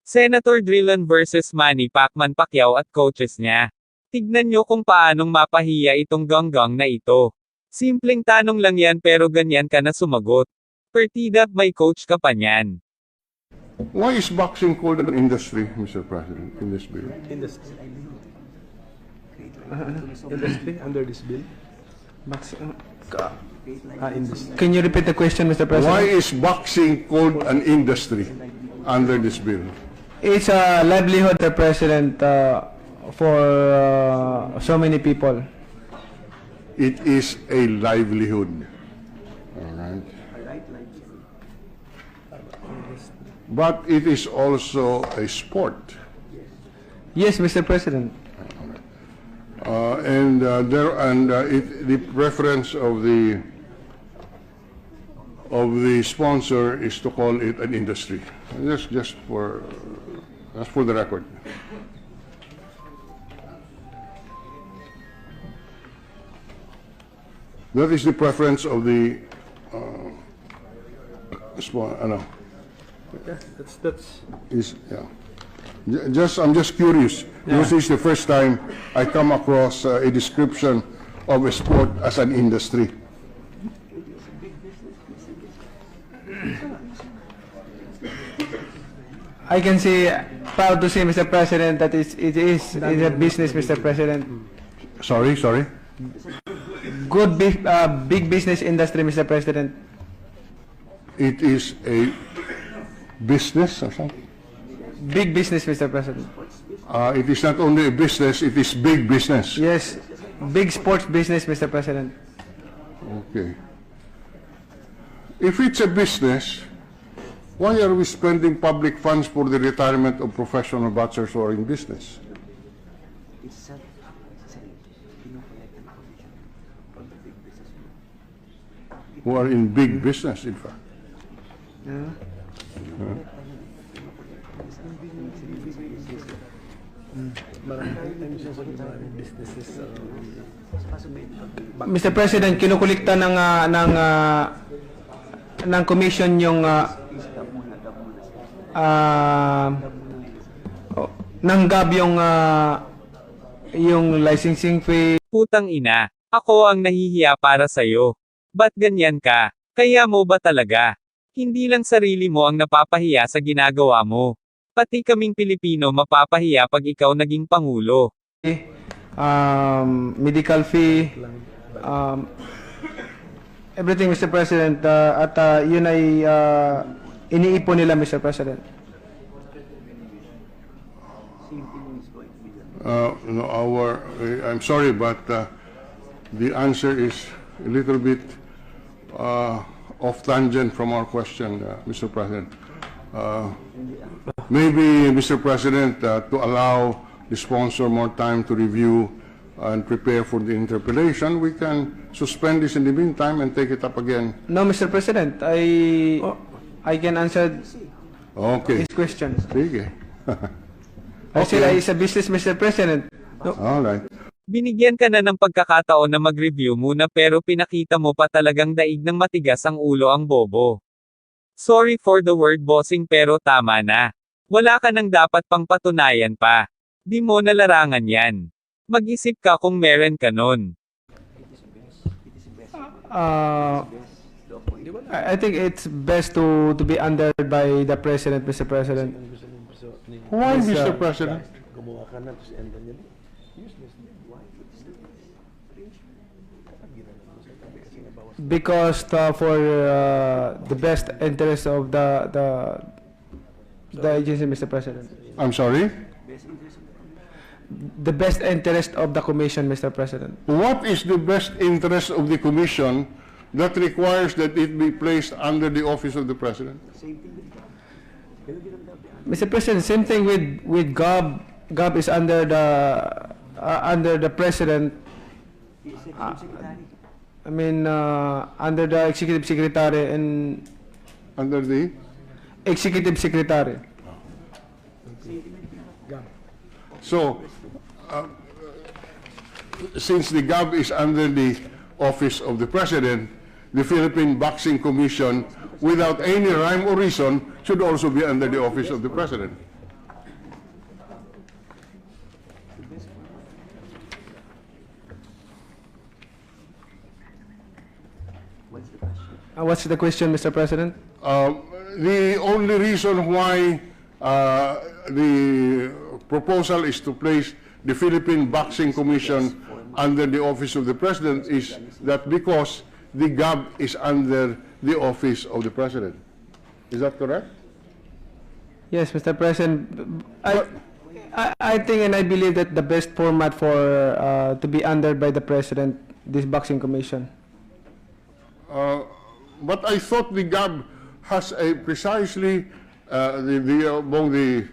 Senator Drillon versus Manny Pacman Pacquiao at coaches niya. Tignan nyo kung paanong mapahiya itong ganggang na ito. Simpleng tanong lang yan pero ganyan ka na sumagot. Pertida, may coach ka pa niyan. Why is boxing called an industry, Mr. President, in this bill? Industry. Industry under this bill? Industry. Can you repeat the question, Mr. President? Why is boxing called an industry under this bill? It's a livelihood, Mr. President, for so many people. It is a livelihood. All right. But it is also a sport. Yes, Mr. President. The preference of the sponsor is to call it an industry. Just for the record. That is the preference of the Yeah, that's. I'm just curious. This is the first time I come across a description of a sport as an industry. I can say, proud to say, Mr. President, that it is a business, Mr. President. Sorry. Good, big business industry, Mr. President. It is a business or something. Big business, Mr. President. It is not only a business, it is big business. Yes, big sports business, Mr. President. Okay. If it's a business, why are we spending public funds for the retirement of professional boxers who are in business? Who are in big business, in fact. Mr. President, kinukulikta ng commission yung ng GAB yung licensing fee. Putang ina, ako ang nahihiya para sa'yo. Ba't ganyan ka? Kaya mo ba talaga? Hindi lang sarili mo ang napapahiya sa ginagawa mo. Pati kaming Pilipino mapapahiya pag ikaw naging pangulo. Medical fee, everything, Mr. President, at yun ay iniipon nila, Mr. President. I'm sorry, but the answer is a little bit off tangent from our question, Mr. President. Maybe, Mr. President, to allow the sponsor more time to review and prepare for the interpellation, we can suspend this in the meantime and take it up again. No, Mr. President, I can answer his question. Sige. I said it's a business, Mr. President. No. All right. Binigyan ka na ng pagkakataon na mag-review muna pero pinakita mo pa talagang daig ng matigas ang ulo ang bobo. Sorry for the word bossing pero tama na. Wala ka nang dapat pang patunayan pa. Di mo nalarangan yan. Mag-isip ka kung meron ka nun. I think it's best to be under by the President, Mr. President. Why, Mr. President? Gumawa ka na, tapos enda niya. Because for the best interest of the agency, Mr. President. I'm sorry? The best interest of the commission, Mr. President. What is the best interest of the commission that requires that it be placed under the office of the President? Mr. President, same thing with GAB. GAB is under the President. Under the Executive Secretary and Under the? Executive Secretary. So, since the GAB is under the office of the President, the Philippine Boxing Commission, without any rhyme or reason, should also be under the office of the President. What's the question, Mr. President? The only reason why the proposal is to place the Philippine Boxing Commission under the office of the President is that because the GAB is under the office of the President. Is that correct? Yes, Mr. President. I think and I believe that the best format for to be under by the President, this boxing commission. But I thought the GAB has a precisely among the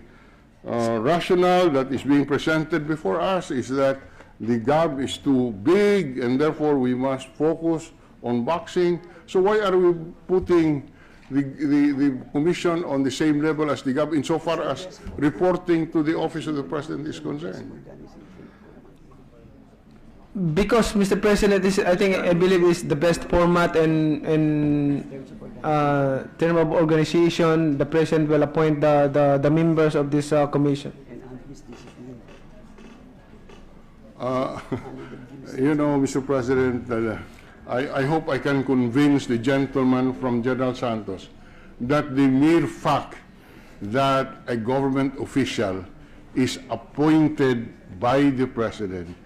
rationale that is being presented before us is that the GAB is too big and therefore we must focus on boxing. So why are we putting the commission on the same level as the GAB insofar as reporting to the office of the President is concerned? Because, Mr. President, I believe is the best format and term of organization. The President will appoint the members of this commission. You know, Mr. President, I hope I can convince the gentleman from General Santos that the mere fact that a government official is appointed by the President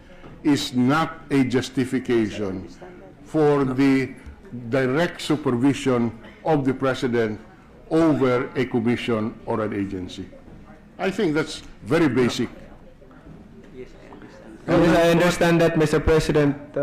is not a justification for the direct supervision of the President over a commission or an agency. I think that's very basic. Yes, I understand that, Mr. President.